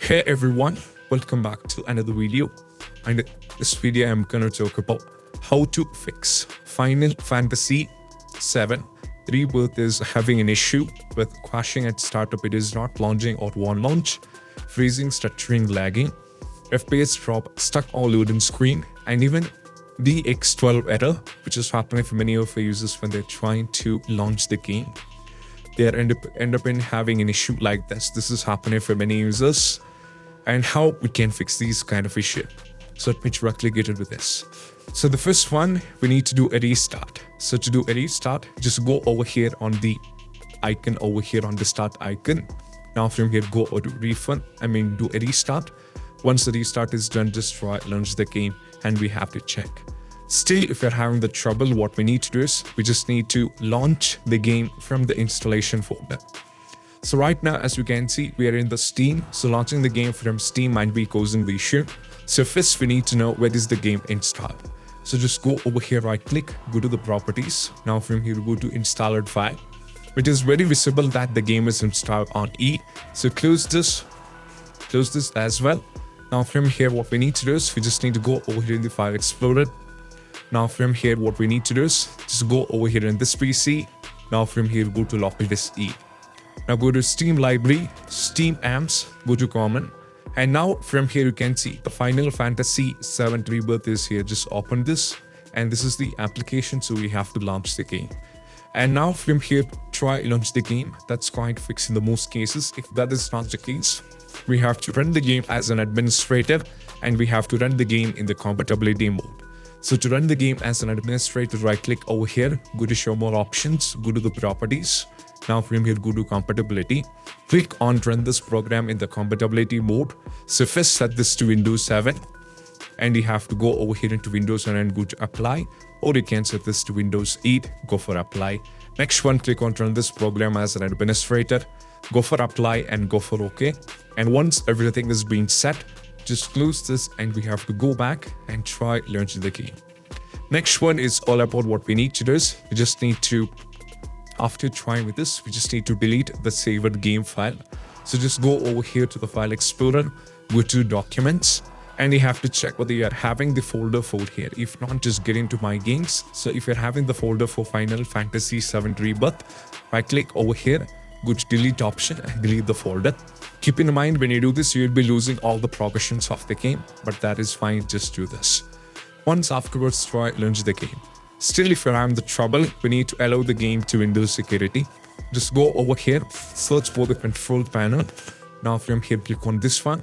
Hey everyone, welcome back to another video. And in this video I'm gonna talk about how to fix Final Fantasy VII Rebirth is having an issue with crashing at startup. It is not launching or won't launch, freezing, stuttering, lagging, FPS drop, stuck all loading screen, and even the X12 error, which is happening for many of our users when they're trying to launch the game. They end up in having an issue like this. This is happening for many users, and how we can fix these kind of issue. So let me directly get into this. So the first one, we need to do a restart. So to do a restart, just go over here on the icon over here on the start icon. Now from here, go to do a restart. Once the restart is done, just try launch the game and we have to check. Still, if you're having the trouble, what we need to do is we just need to launch the game from the installation folder. So right now, as you can see, we are in the Steam. So launching the game from Steam might be causing the issue. So first we need to know where is the game installed. So just go over here, right click, go to the properties. Now from here, go to installed file. It is very visible that the game is installed on E. So close this as well. Now from here, what we need to do is we just need to go over here in the file explorer. Now from here, what we need to do is just go over here in this PC. Now from here, go to local disk E. Now go to Steam library, Steam amps, go to common. And now from here you can see the Final Fantasy VII Rebirth is here. Just open this and this is the application, so we have to launch the game. And now from here, try launch the game. That's quite fixed in the most cases. If that is not the case, we have to run the game as an administrator and we have to run the game in the compatibility mode. So to run the game as an administrator, right click over here, go to show more options, go to the properties. Now from here, go to compatibility, click on run this program in the compatibility mode. So first set this to Windows 7 and you have to go over here into Windows 7 and go to apply, or you can set this to Windows 8, go for apply. Next one, click on run this program as an administrator, go for apply and go for OK. And once everything is being set, just close this and we have to go back and try launching the game. Next one is all about what we need to do is we just need to, after trying with this, we just need to delete the saved game file. So just go over here to the file explorer, go to documents, and you have to check whether you are having the folder for here. If not, just get into my games. So if you're having the folder for Final Fantasy VII Rebirth, right click over here, go to delete option and delete the folder. Keep in mind when you do this, you'll be losing all the progressions of the game, but that is fine, just do this. Once afterwards, try launch the game. Still, if you're having the trouble, we need to allow the game to Windows security. Just go over here, search for the control panel. Now from here, click on this one.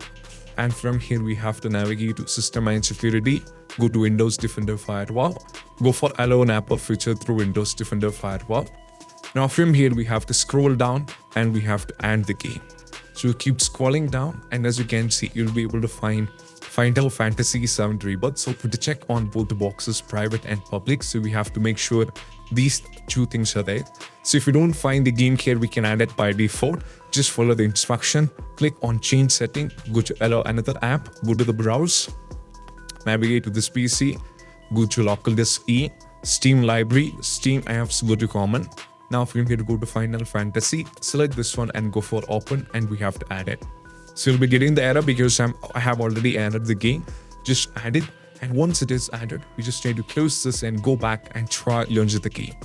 And from here, we have to navigate to System and Security. Go to Windows Defender Firewall. Go for Allow an App or Feature through Windows Defender Firewall. Now from here, we have to scroll down and we have to add the game. So you keep scrolling down, and as you can see, you'll be able to find Final Fantasy VII Rebirth. So to check on both the boxes, private and public, so we have to make sure these two things are there. So if you don't find the game here, we can add it by default. Just follow the instruction, click on change setting, go to allow another app, go to the browse, navigate to this PC, go to local disk E, Steam library, Steam apps, go to common. Now from here, go to Final Fantasy, select this one and go for open, and we have to add it. So you'll be getting the error because I have already added the game. Just add it, and once it is added, we just need to close this and go back and try launch the game.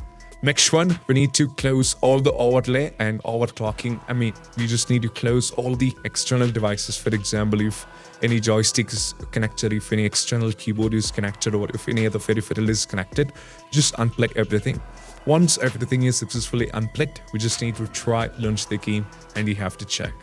Next one, we need to close all the overlay and overclocking. We just need to close all the external devices. For example, if any joystick is connected, if any external keyboard is connected, or if any other peripheral is connected, just unplug everything. Once everything is successfully unplugged, we just need to try launch the game and you have to check.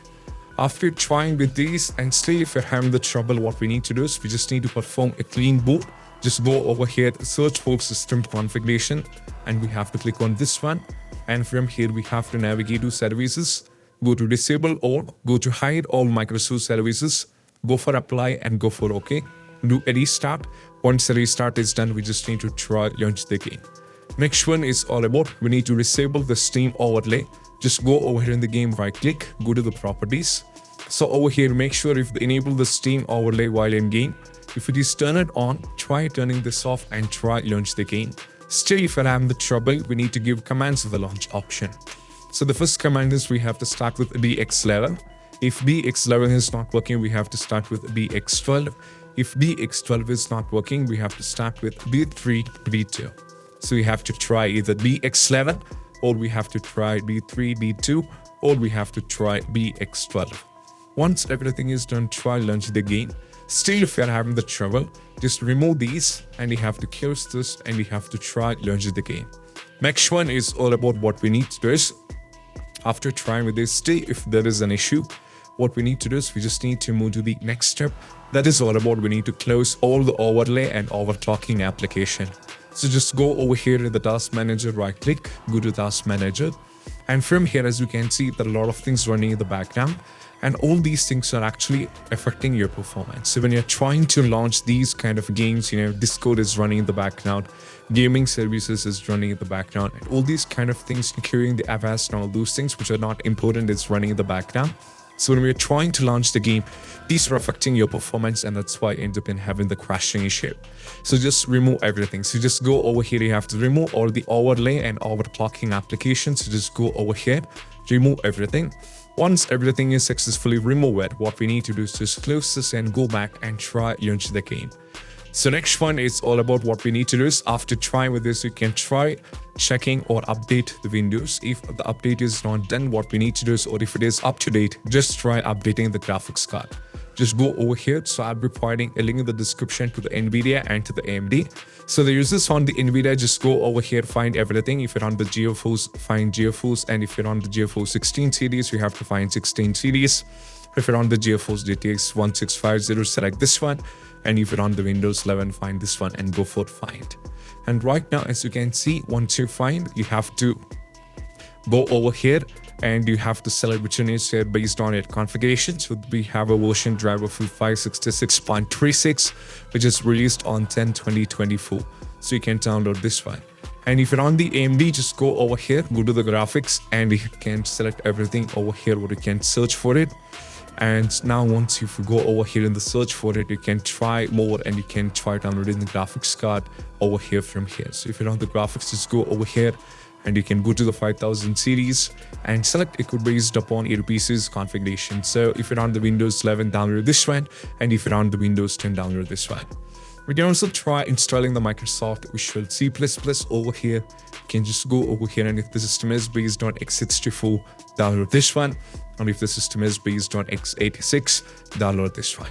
After trying with these, and still if you're having the trouble, what we need to do is we just need to perform a clean boot. Just go over here, search for system configuration, and we have to click on this one. And from here, we have to navigate to services, go to disable all, go to hide all Microsoft services, go for apply and go for OK. Do a restart. Once the restart is done, we just need to try launch the game. Next one is all about we need to disable the Steam overlay. Just go over here in the game, right click, go to the properties. So over here, make sure if they enable the Steam overlay while in game. If it is turned on, try turning this off and try launch the game. Still, if you're having the trouble, we need to give commands of the launch option. So the first command is we have to start with DX level. If BX11 is not working, we have to start with BX12. If BX12 is not working, we have to start with B3, B2. So we have to try either BX11, or we have to try B3, B2, or we have to try BX12. Once everything is done, try launch the game. Still, if you're having the trouble, just remove these and you have to close this and you have to try launch the game. Next one is all about what we need to do is, after trying with this, still if there is an issue, what we need to do is we just need to move to the next step. That is all about we need to close all the overlay and overclocking application. So just go over here to the task manager, right click, go to task manager. And from here, as you can see, there are a lot of things running in the background. And all these things are actually affecting your performance. So when you're trying to launch these kind of games, Discord is running in the background, gaming services is running in the background, and all these kind of things, including the Avast and all those things which are not important, is running in the background. So when we're trying to launch the game, these are affecting your performance, and that's why you end up in having the crashing issue. So just remove everything. So just go over here, you have to remove all the overlay and overclocking applications. So just go over here, remove everything. Once everything is successfully removed, what we need to do is just close this and go back and try launch the game. So next one is all about what we need to do is, after trying with this, you can try checking or update the Windows. If the update is not done, what we need to do is, or if it is up to date, just try updating the graphics card. Just go over here. So I'll be providing a link in the description to the NVIDIA and to the AMD. So the users on the NVIDIA, just go over here, find everything. If you're on the GeForce, find GeForce. And if you're on the GeForce 16 series, you have to find 16 series. If you're on the GeForce GTX 1650, select this one. And if you're on the Windows 11, find this one and go for find. And right now, as you can see, once you find, you have to go over here and you have to select which one is here based on your configuration. So we have a version driver for 566.36, which is released on 10/20/24. So you can download this one. And if you're on the AMD, just go over here, go to the graphics, and you can select everything over here where you can search for it. And now once you go over here in the search for it, you can try more and you can try downloading the graphics card over here from here. So if you're on the graphics, just go over here and you can go to the 5000 series and select it based upon your PC's configuration. So if you're on the Windows 11, download this one, and if you're on the Windows 10, download this one. We can also try installing the Microsoft Visual C++ over here. You can just go over here, and if the system is based on x64, download this one. And if the system is based on x86, download this one.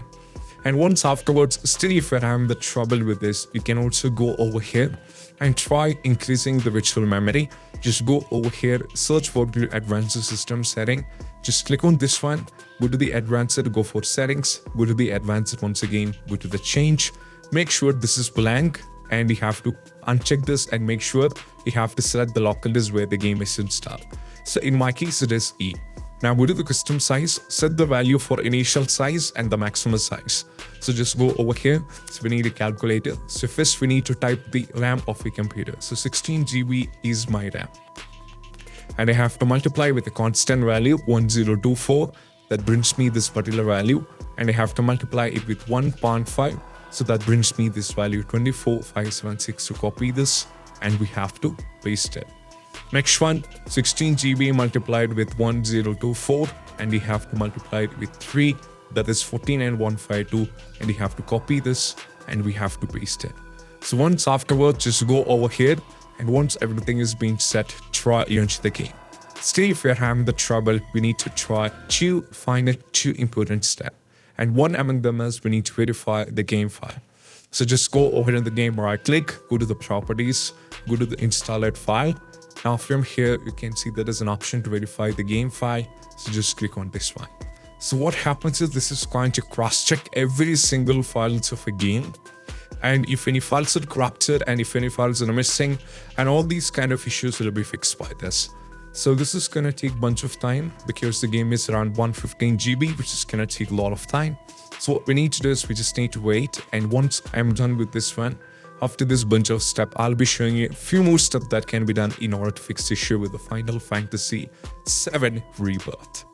And once afterwards, still if you're having the trouble with this, you can also go over here and try increasing the virtual memory. Just go over here, search for the advanced system setting. Just click on this one, go to the advanced, go for settings, go to the advanced once again, go to the change. Make sure this is blank and you have to uncheck this and make sure you have to select the local disk where the game is installed. So in my case, it is E. Now go to the custom size, set the value for initial size and the maximum size. So just go over here. So we need a calculator. So first we need to type the RAM of a computer. So 16 GB is my RAM. And I have to multiply with a constant value 1024. That brings me this particular value. And I have to multiply it with 1.5. So that brings me this value 24576. To copy this and we have to paste it. Next one, 16 GB multiplied with 1024, and you have to multiply it with 3, that is 14152, and you have to copy this and we have to paste it. So once afterwards, just go over here, and once everything is being set, try launch the game. Still, if you're having the trouble, we need to try two important steps. And one among them is we need to verify the game file. So just go over in the game, right click, go to the properties, go to the installed file. Now from here, you can see there is an option to verify the game file. So just click on this one. So what happens is this is going to cross-check every single files of a game. And if any files are corrupted and if any files are missing, and all these kind of issues will be fixed by this. So this is going to take a bunch of time because the game is around 115 GB, which is going to take a lot of time. So what we need to do is we just need to wait. And once I'm done with this one, after this bunch of steps, I'll be showing you a few more steps that can be done in order to fix the issue with the Final Fantasy VII Rebirth.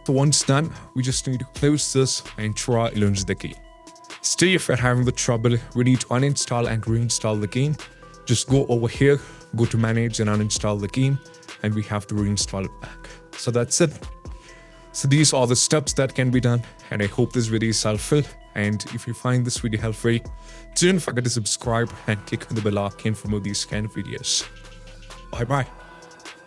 So once done, we just need to close this and try launch the game. Still, if you're having the trouble, we need to uninstall and reinstall the game. Just go over here, go to manage and uninstall the game, and we have to reinstall it back. So that's it. So these are the steps that can be done, and I hope this video is helpful. And if you find this video helpful, don't forget to subscribe and click on the bell icon for more of these kind of videos. Bye bye.